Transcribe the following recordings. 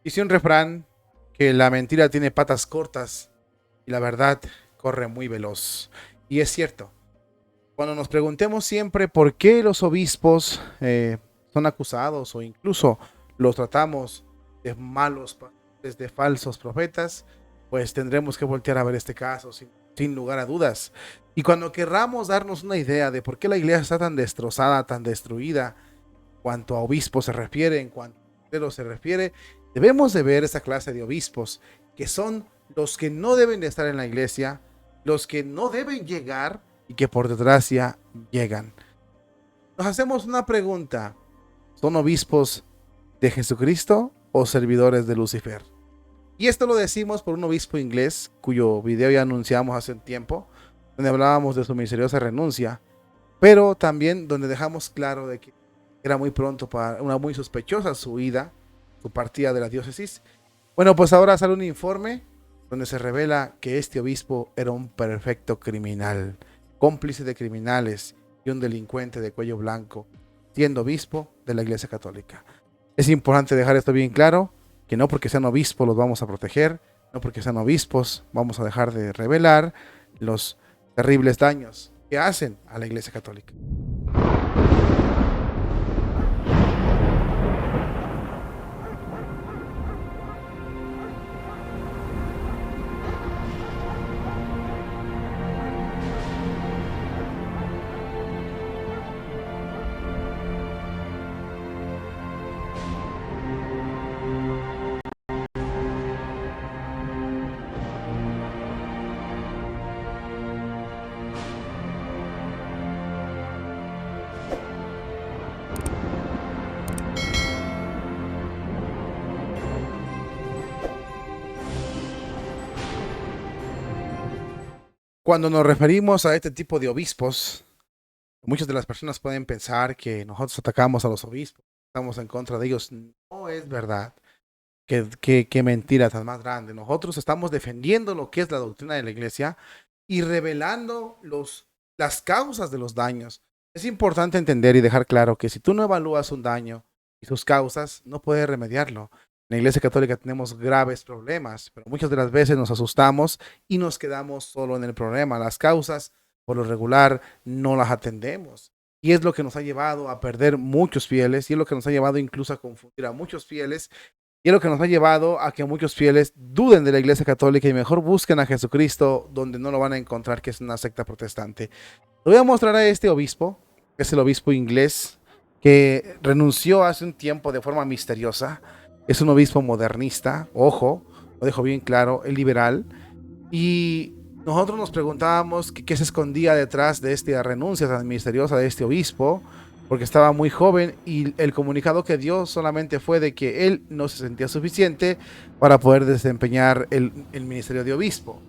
Dice un refrán que la mentira tiene patas cortas y la verdad corre muy veloz. Y es cierto. Cuando nos preguntemos siempre por qué los obispos son acusados o incluso los tratamos de malos pastores, de falsos profetas, pues tendremos que voltear a ver este caso sin lugar a dudas. Y cuando querramos darnos una idea de por qué la iglesia está tan destrozada, tan destruida, cuanto a obispos se refiere, en cuanto a clero se refiere, debemos de ver esta clase de obispos, que son los que no deben de estar en la iglesia, los que no deben llegar y que por desgracia llegan. Nos hacemos una pregunta: ¿son obispos de Jesucristo o servidores de Lucifer? Y esto lo decimos por un obispo inglés, cuyo video ya anunciamos hace un tiempo, donde hablábamos de su misteriosa renuncia, pero también donde dejamos claro de que era muy pronto, para una muy sospechosa su ida, su partida de la diócesis. Bueno, pues ahora sale un informe donde se revela que este obispo era un perfecto criminal, cómplice de criminales y un delincuente de cuello blanco, siendo obispo de la Iglesia Católica. Es importante dejar esto bien claro, que no porque sean obispos los vamos a proteger, no porque sean obispos vamos a dejar de revelar los terribles daños que hacen a la Iglesia Católica. Cuando nos referimos a este tipo de obispos, muchas de las personas pueden pensar que nosotros atacamos a los obispos, estamos en contra de ellos. No es verdad. Qué mentira tan más grande. Nosotros estamos defendiendo lo que es la doctrina de la iglesia y revelando las causas de los daños. Es importante entender y dejar claro que si tú no evalúas un daño y sus causas, no puedes remediarlo. En la iglesia católica tenemos graves problemas, pero muchas de las veces nos asustamos y nos quedamos solo en el problema. Las causas, por lo regular, no las atendemos. Y es lo que nos ha llevado a perder muchos fieles, y es lo que nos ha llevado incluso a confundir a muchos fieles, y es lo que nos ha llevado a que muchos fieles duden de la iglesia católica y mejor busquen a Jesucristo donde no lo van a encontrar, que es una secta protestante. Le voy a mostrar a este obispo, que es el obispo inglés, que renunció hace un tiempo de forma misteriosa. Es un obispo modernista, ojo, lo dejo bien claro, el liberal. Y nosotros nos preguntábamos qué se escondía detrás de esta renuncia tan misteriosa de este obispo, porque estaba muy joven y el comunicado que dio solamente fue de que él no se sentía suficiente para poder desempeñar el ministerio de obispo.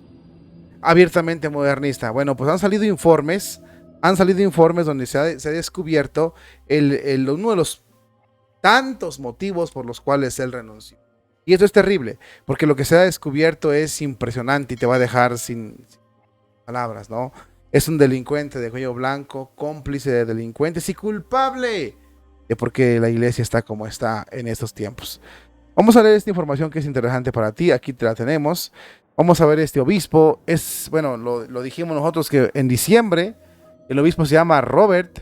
Abiertamente modernista. Bueno, pues han salido informes donde se ha descubierto uno de los tantos motivos por los cuales él renunció. Y esto es terrible, porque lo que se ha descubierto es impresionante y te va a dejar sin palabras, ¿no? Es un delincuente de cuello blanco, cómplice de delincuentes y culpable de por qué la iglesia está como está en estos tiempos. Vamos a leer esta información que es interesante para ti. Aquí te la tenemos. Vamos a ver este obispo. Bueno, lo dijimos nosotros que en diciembre el obispo se llama Robert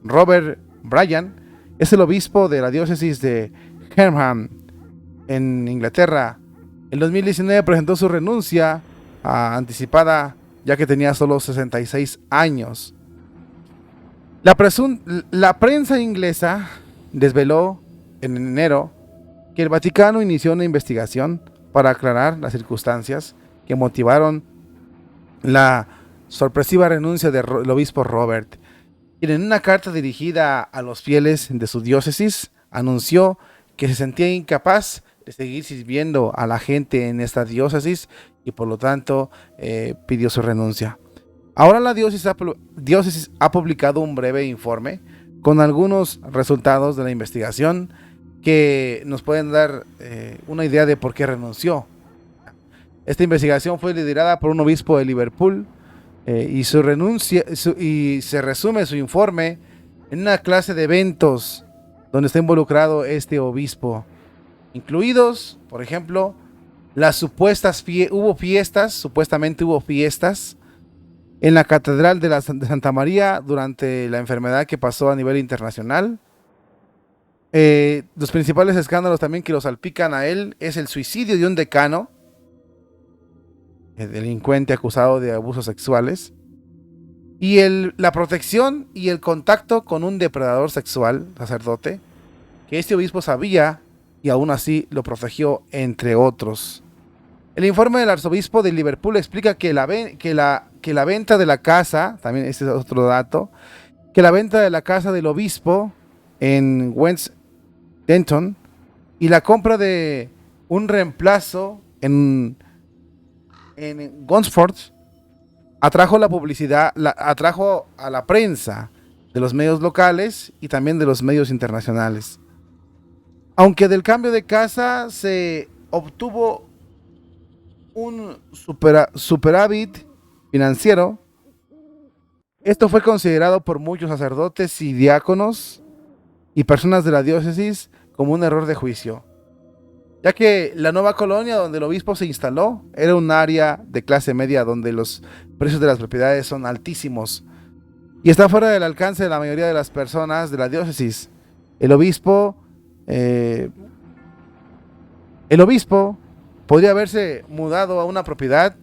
Bryan. Es el obispo de la diócesis de Herham, en Inglaterra. En 2019 presentó su renuncia anticipada, ya que tenía solo 66 años. La prensa inglesa desveló en enero que el Vaticano inició una investigación para aclarar las circunstancias que motivaron la sorpresiva renuncia del obispo Robert, quien en una carta dirigida a los fieles de su diócesis anunció que se sentía incapaz de seguir sirviendo a la gente en esta diócesis y por lo tanto pidió su renuncia. Ahora la diócesis ha publicado un breve informe con algunos resultados de la investigación que nos pueden dar una idea de por qué renunció. Esta investigación fue liderada por un obispo de Liverpool y se resume su informe en una clase de eventos donde está involucrado este obispo. incluidos, por ejemplo, las supuestas supuestamente hubo fiestas en la Catedral de Santa María durante la enfermedad que pasó a nivel internacional. Los principales escándalos también que lo salpican a él es el suicidio de un decano, el delincuente acusado de abusos sexuales, y la protección y el contacto con un depredador sexual, sacerdote, que este obispo sabía y aún así lo protegió, entre otros. El informe del arzobispo de Liverpool explica que la venta de la casa, también este es otro dato, que la venta de la casa del obispo en West Denton y la compra de un reemplazo en Gosford atrajo la publicidad, atrajo a la prensa de los medios locales y también de los medios internacionales. Aunque del cambio de casa se obtuvo un superávit financiero, esto fue considerado por muchos sacerdotes y diáconos y personas de la diócesis como un error de juicio, ya que la nueva colonia donde el obispo se instaló era un área de clase media donde los precios de las propiedades son altísimos y está fuera del alcance de la mayoría de las personas de la diócesis. El obispo podría haberse mudado a una propiedad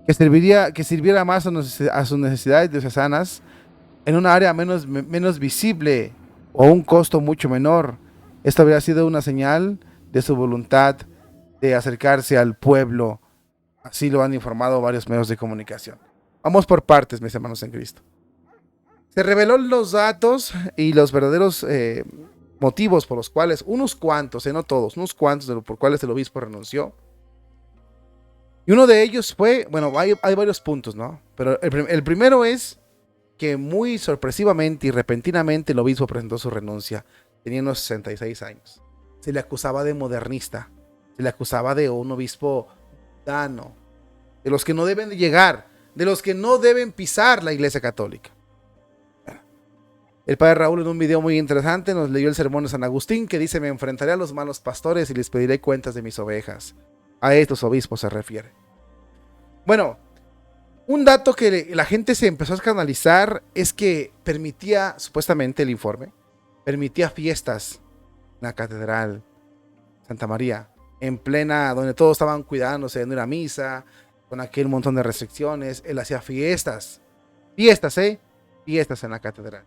que sirviera más a sus necesidades diocesanas en una área menos visible o a un costo mucho menor. Esto habría sido una señal de su voluntad de acercarse al pueblo. Así lo han informado varios medios de comunicación. Vamos por partes, mis hermanos en Cristo. Se reveló los datos y los verdaderos motivos por los cuales, unos cuantos, no todos, unos cuantos por cuales el obispo renunció. Y uno de ellos fue, bueno, hay varios puntos, ¿no? Pero el primero es que muy sorpresivamente y repentinamente el obispo presentó su renuncia. Tenía unos 66 años. Se le acusaba de modernista, se le acusaba de un obispo mundano, de los que no deben de llegar, de los que no deben pisar la Iglesia Católica. El padre Raúl en un video muy interesante nos leyó el sermón de San Agustín que dice: me enfrentaré a los malos pastores y les pediré cuentas de mis ovejas. A estos obispos se refiere. Bueno, un dato que la gente se empezó a escandalizar es que permitía, supuestamente el informe, permitía fiestas en la Catedral Santa María, en plena, donde todos estaban cuidándose de no ir a misa, con aquel montón de restricciones. Él hacía fiestas en la Catedral.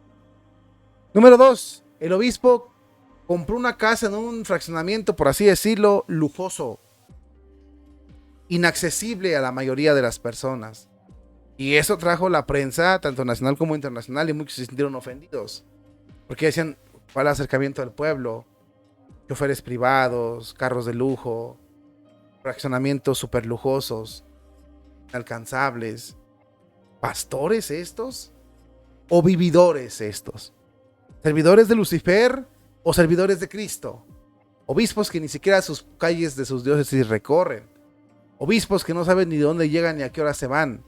Número 2, el obispo compró una casa en un fraccionamiento, por así decirlo, lujoso, inaccesible a la mayoría de las personas. Y eso trajo la prensa, tanto nacional como internacional, y muchos se sintieron ofendidos. Porque decían, ¿cuál acercamiento al pueblo? Choferes privados, carros de lujo, fraccionamientos súper lujosos, inalcanzables. ¿Pastores estos? ¿O vividores estos? ¿Servidores de Lucifer o servidores de Cristo? Obispos que ni siquiera sus calles de sus diócesis recorren. Obispos que no saben ni de dónde llegan ni a qué hora se van.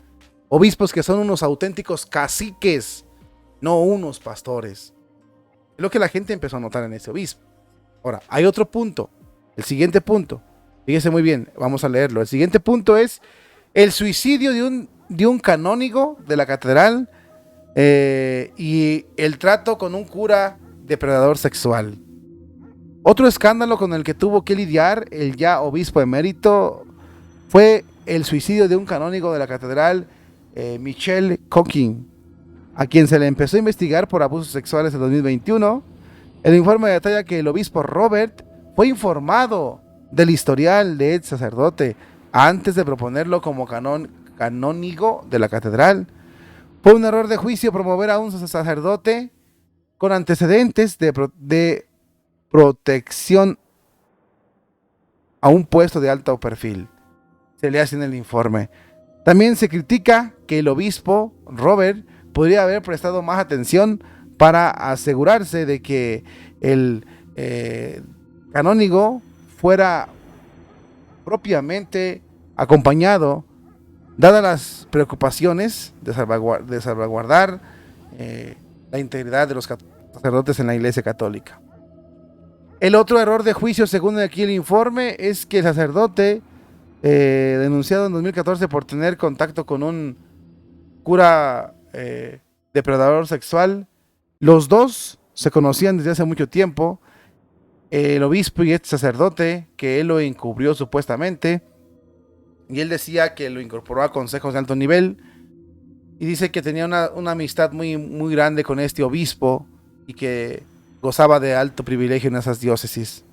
Obispos que son unos auténticos caciques, no unos pastores. Es lo que la gente empezó a notar en ese obispo. Ahora, hay otro punto. El siguiente punto. Fíjese muy bien, vamos a leerlo. El siguiente punto es el suicidio de un canónigo de la catedral y el trato con un cura depredador sexual. Otro escándalo con el que tuvo que lidiar el ya obispo emérito fue el suicidio de un canónigo de la catedral, Michel Coquin, a quien se le empezó a investigar por abusos sexuales en 2021. El informe detalla que el obispo Robert fue informado del historial de este sacerdote antes de proponerlo como canónigo de la catedral. Fue un error de juicio promover a un sacerdote con antecedentes de protección a un puesto de alto perfil. Se le hace en el informe. También se critica que el obispo Robert podría haber prestado más atención para asegurarse de que el canónigo fuera propiamente acompañado, dadas las preocupaciones de salvaguardar la integridad de los sacerdotes en la Iglesia Católica. El otro error de juicio, según aquí el informe, es que el sacerdote, denunciado en 2014 por tener contacto con un cura depredador sexual, los dos se conocían desde hace mucho tiempo. El obispo y este sacerdote, que él lo encubrió supuestamente, y él decía que lo incorporó a consejos de alto nivel, y dice que tenía una amistad muy, muy grande con este obispo y que gozaba de alto privilegio en esas diócesis.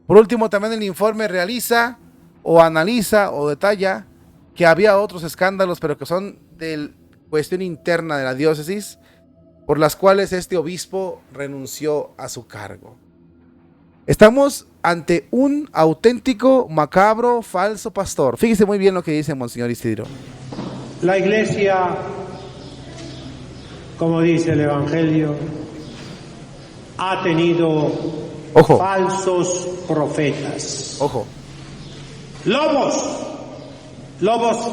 Por último, también el informe realiza o analiza o detalla que había otros escándalos, pero que son de cuestión interna de la diócesis, por las cuales este obispo renunció a su cargo. Estamos ante un auténtico, macabro, falso pastor. Fíjese muy bien lo que dice Monseñor Isidro. La Iglesia, como dice el Evangelio, ha tenido falsos profetas. Ojo. Lobos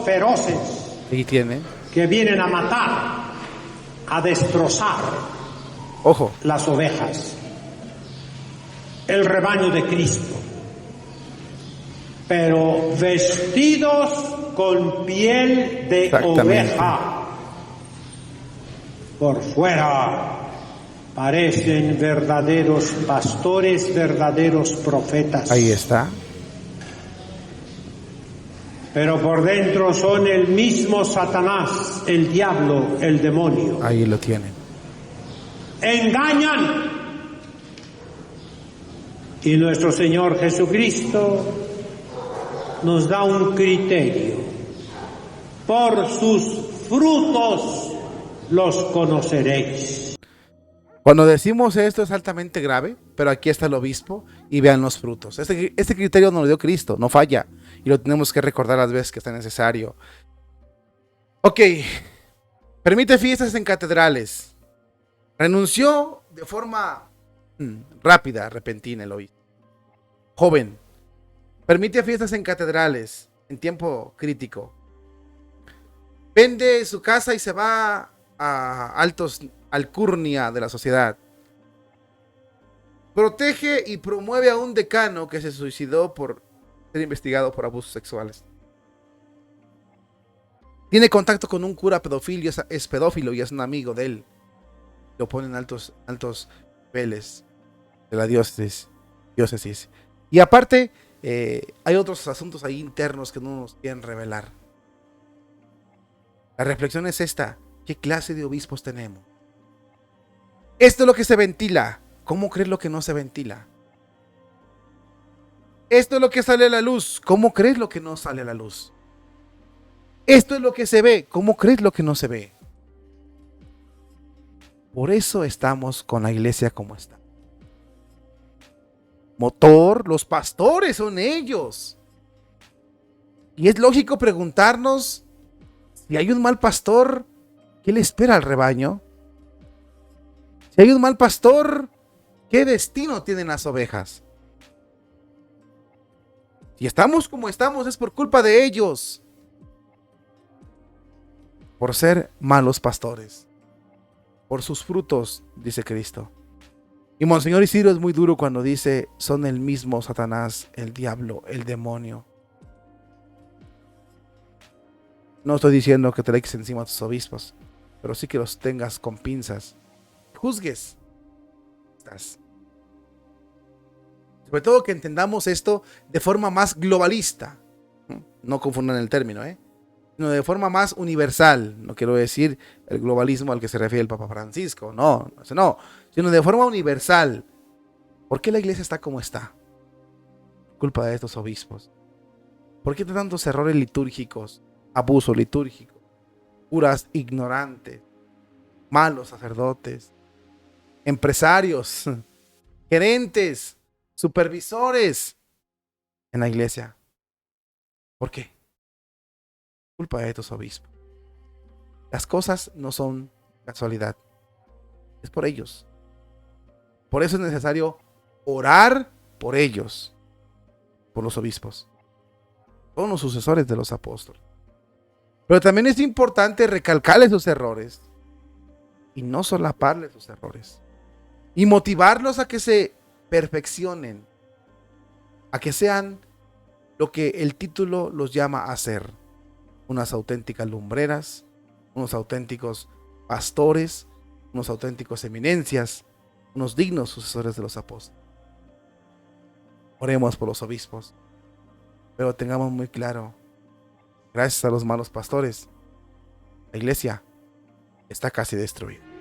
feroces. Ahí tiene. Que vienen a matar, a destrozar las ovejas, el rebaño de Cristo, pero vestidos con piel de oveja. Por fuera parecen verdaderos pastores, verdaderos profetas. Ahí está. Pero por dentro son el mismo Satanás, el diablo, el demonio. Ahí lo tienen. Engañan. Y nuestro Señor Jesucristo nos da un criterio. Por sus frutos los conoceréis. Cuando decimos esto es altamente grave, pero aquí está el obispo y vean los frutos. Este criterio nos lo dio Cristo, no falla. Y lo tenemos que recordar las veces que está necesario. Ok. Permite fiestas en catedrales. Renunció de forma rápida, repentina el obispo. Joven. Permite fiestas en catedrales en tiempo crítico. Vende su casa y se va a altos alcurnia de la sociedad. Protege y promueve a un decano que se suicidó por ser investigado por abusos sexuales. Tiene contacto con un cura pedófilo, es pedófilo y es un amigo de él. Lo pone en altos niveles de la diócesis. Y aparte, hay otros asuntos ahí internos que no nos quieren revelar. La reflexión es esta: ¿qué clase de obispos tenemos? Esto es lo que se ventila. ¿Cómo crees lo que no se ventila? Esto es lo que sale a la luz. ¿Cómo crees lo que no sale a la luz? Esto es lo que se ve. ¿Cómo crees lo que no se ve? Por eso estamos con la iglesia como está. Motor, los pastores son ellos. Y es lógico preguntarnos, si hay un mal pastor, ¿qué le espera al rebaño? Si hay un mal pastor, ¿qué destino tienen las ovejas? Si estamos como estamos es por culpa de ellos, por ser malos pastores, por sus frutos, dice Cristo. Y Monseñor Isidro es muy duro cuando dice: son el mismo Satanás, el diablo, el demonio. No estoy diciendo que te le eches encima a tus obispos, pero sí que los tengas con pinzas. Juzgues. Sobre todo que entendamos esto de forma más globalista. No confundan el término, sino de forma más universal. No quiero decir el globalismo al que se refiere el Papa Francisco. No, sino de forma universal. ¿Por qué la iglesia está como está? Culpa de estos obispos. ¿Por qué tantos errores litúrgicos? Abuso litúrgico. Curas ignorantes. Malos sacerdotes. Empresarios. Gerentes. Supervisores en la iglesia. ¿Por qué? Culpa de estos obispos. Las cosas no son casualidad. Es por ellos. Por eso es necesario orar por ellos. Por los obispos. Son los sucesores de los apóstoles. Pero también es importante recalcarles sus errores. Y no solaparles sus errores. Y motivarlos a que se perfeccionen, a que sean lo que el título los llama a ser, unas auténticas lumbreras, unos auténticos pastores, unos auténticos eminencias, unos dignos sucesores de los apóstoles. Oremos por los obispos, pero tengamos muy claro, gracias a los malos pastores, la iglesia está casi destruida.